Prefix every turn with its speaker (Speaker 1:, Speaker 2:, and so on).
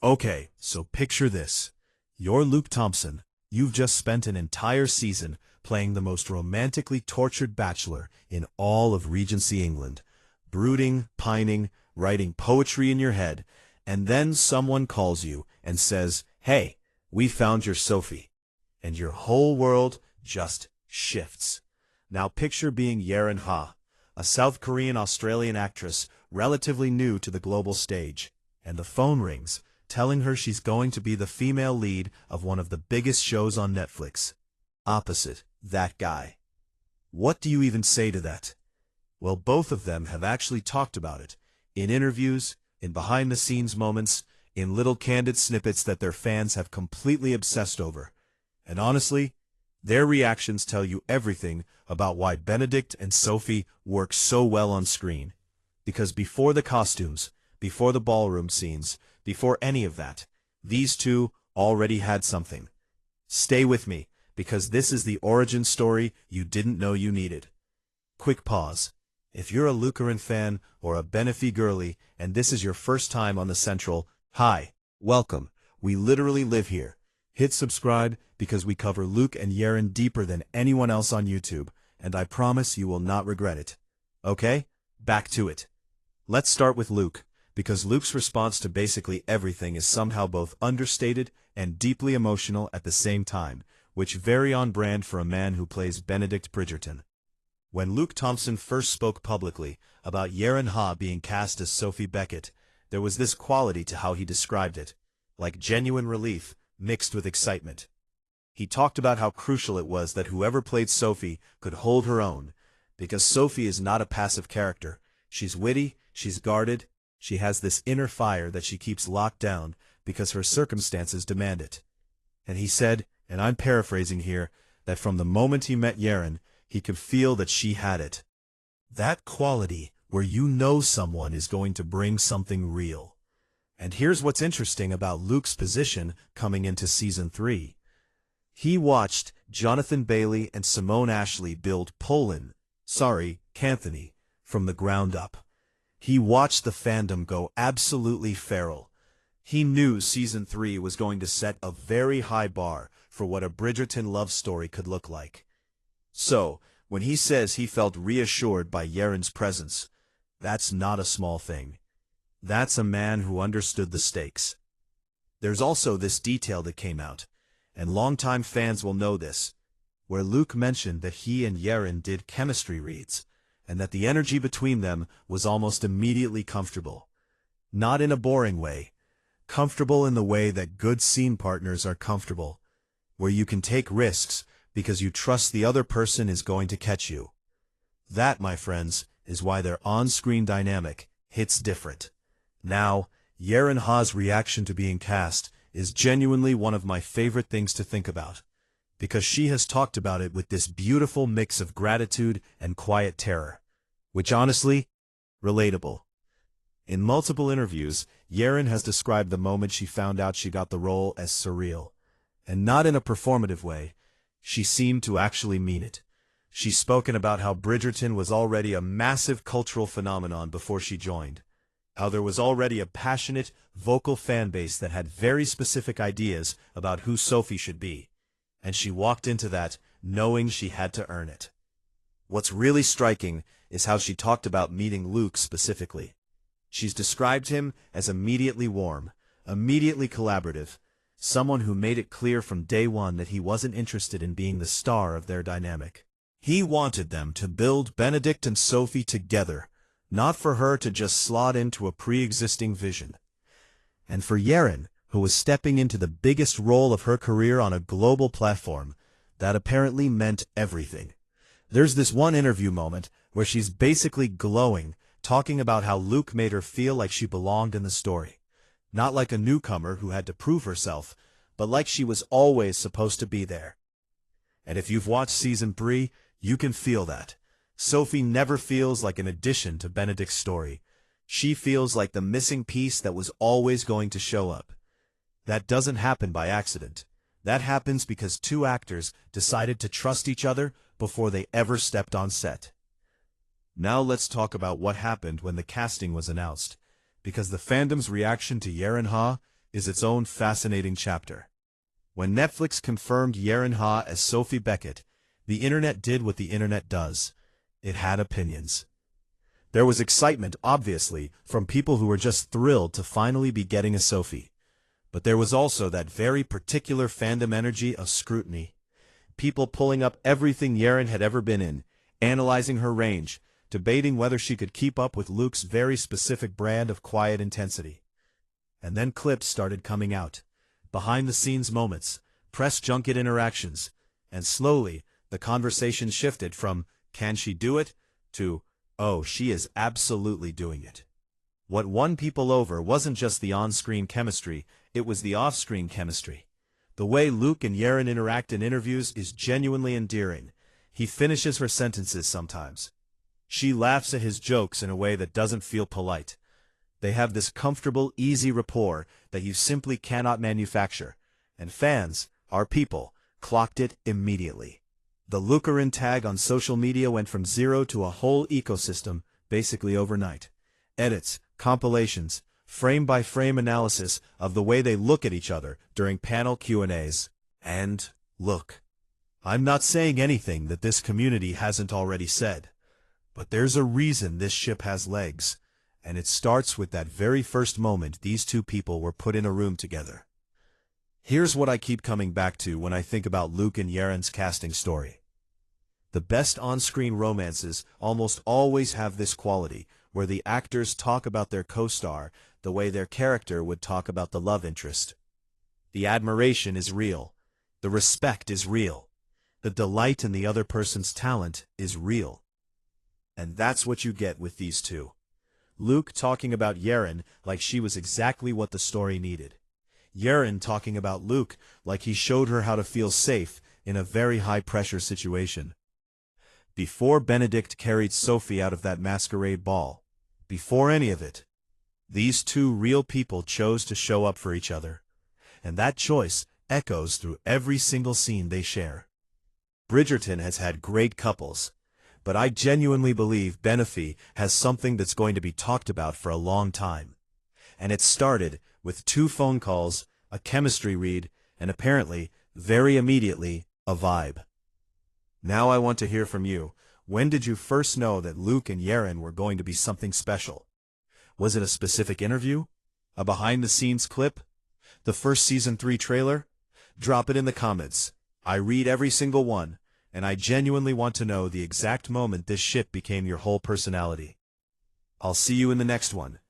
Speaker 1: Okay, so picture this. You're Luke Thompson. You've just spent an entire season playing the most romantically tortured bachelor in all of Regency England, brooding, pining, writing poetry in your head, and then someone calls you and says, "Hey, we found your Sophie." And your whole world just shifts. Now picture being Yerin Ha, a South Korean-Australian actress relatively new to the global stage, and the phone rings, telling her she's going to be the female lead of one of the biggest shows on Netflix. Opposite, that guy. What do you even say to that? Well, both of them have actually talked about it, in interviews, in behind-the-scenes moments, in little candid snippets that their fans have completely obsessed over. And honestly, their reactions tell you everything about why Benedict and Sophie work so well on screen. Because before the costumes, before the ballroom scenes, before any of that, these two already had something. Stay with me, because this is the origin story you didn't know you needed. Quick pause. If you're a Lukerin fan or a Benophie girly and this is your first time on the Central, hi, welcome. We literally live here. Hit subscribe because we cover Luke and Yerin deeper than anyone else on YouTube, and I promise you will not regret it. Okay, back to it. Let's start with Luke, because Luke's response to basically everything is somehow both understated and deeply emotional at the same time, which very on brand for a man who plays Benedict Bridgerton. When Luke Thompson first spoke publicly about Yerin Ha being cast as Sophie Beckett, there was this quality to how he described it, like genuine relief mixed with excitement. He talked about how crucial it was that whoever played Sophie could hold her own, because Sophie is not a passive character. She's witty, she's guarded, she has this inner fire that she keeps locked down because her circumstances demand it. And he said, and I'm paraphrasing here, that from the moment he met Yerin, he could feel that she had it. That quality where you know someone is going to bring something real. And here's what's interesting about Luke's position coming into Season 3. He watched Jonathan Bailey and Simone Ashley build Canthony, from the ground up. He watched the fandom go absolutely feral. He knew Season 3 was going to set a very high bar for what a Bridgerton love story could look like. So, when he says he felt reassured by Yerin's presence, that's not a small thing. That's a man who understood the stakes. There's also this detail that came out, and longtime fans will know this, where Luke mentioned that he and Yerin did chemistry reads, and that the energy between them was almost immediately comfortable. Not in a boring way. Comfortable in the way that good scene partners are comfortable, where you can take risks because you trust the other person is going to catch you. That, my friends, is why their on-screen dynamic hits different. Now, Yerin Ha's reaction to being cast is genuinely one of my favorite things to think about, because she has talked about it with this beautiful mix of gratitude and quiet terror, which honestly, relatable. In multiple interviews, Yerin has described the moment she found out she got the role as surreal, and not in a performative way. She seemed to actually mean it. She's spoken about how Bridgerton was already a massive cultural phenomenon before she joined, how there was already a passionate, vocal fan base that had very specific ideas about who Sophie should be, and she walked into that knowing she had to earn it. What's really striking is how she talked about meeting Luke specifically. She's described him as immediately warm, immediately collaborative, someone who made it clear from day one that he wasn't interested in being the star of their dynamic. He wanted them to build Benedict and Sophie together, not for her to just slot into a pre-existing vision. And for Yerin, who was stepping into the biggest role of her career on a global platform, that apparently meant everything. There's this one interview moment where she's basically glowing, talking about how Luke made her feel like she belonged in the story. Not like a newcomer who had to prove herself, but like she was always supposed to be there. And if you've watched Season 3, you can feel that. Sophie never feels like an addition to Benedict's story. She feels like the missing piece that was always going to show up. That doesn't happen by accident. That happens because two actors decided to trust each other before they ever stepped on set. Now let's talk about what happened when the casting was announced, because the fandom's reaction to Yerin Ha is its own fascinating chapter. When Netflix confirmed Yerin Ha as Sophie Beckett, the internet did what the internet does. It had opinions. There was excitement, obviously, from people who were just thrilled to finally be getting a Sophie. But there was also that very particular fandom energy of scrutiny. People pulling up everything Yerin had ever been in, analyzing her range, debating whether she could keep up with Luke's very specific brand of quiet intensity. And then clips started coming out. Behind-the-scenes moments, press junket interactions, and slowly, the conversation shifted from, "Can she do it?" to, "Oh, she is absolutely doing it." What won people over wasn't just the on-screen chemistry, it was the off-screen chemistry. The way Luke and Yerin interact in interviews is genuinely endearing. He finishes her sentences sometimes. She laughs at his jokes in a way that doesn't feel polite. They have this comfortable, easy rapport that you simply cannot manufacture, and fans, our people, clocked it immediately. The Lukerin tag on social media went from zero to a whole ecosystem, basically overnight. Edits, compilations, frame-by-frame analysis of the way they look at each other during panel Q&As. And, look, I'm not saying anything that this community hasn't already said, but there's a reason this ship has legs. And it starts with that very first moment these two people were put in a room together. Here's what I keep coming back to when I think about Luke and Yerin's casting story. The best on-screen romances almost always have this quality, where the actors talk about their co-star the way their character would talk about the love interest. The admiration is real. The respect is real. The delight in the other person's talent is real. And that's what you get with these two. Luke talking about Yerin like she was exactly what the story needed. Yerin talking about Luke like he showed her how to feel safe in a very high-pressure situation. Before Benedict carried Sophie out of that masquerade ball, before any of it, these two real people chose to show up for each other. And that choice echoes through every single scene they share. Bridgerton has had great couples, but I genuinely believe Benophie has something that's going to be talked about for a long time. And it started with 2 phone calls, a chemistry read, and apparently, very immediately, a vibe. Now I want to hear from you. When did you first know that Luke and Yerin were going to be something special? Was it a specific interview? A behind-the-scenes clip? The first Season 3 trailer? Drop it in the comments. I read every single one. And I genuinely want to know the exact moment this ship became your whole personality. I'll see you in the next one.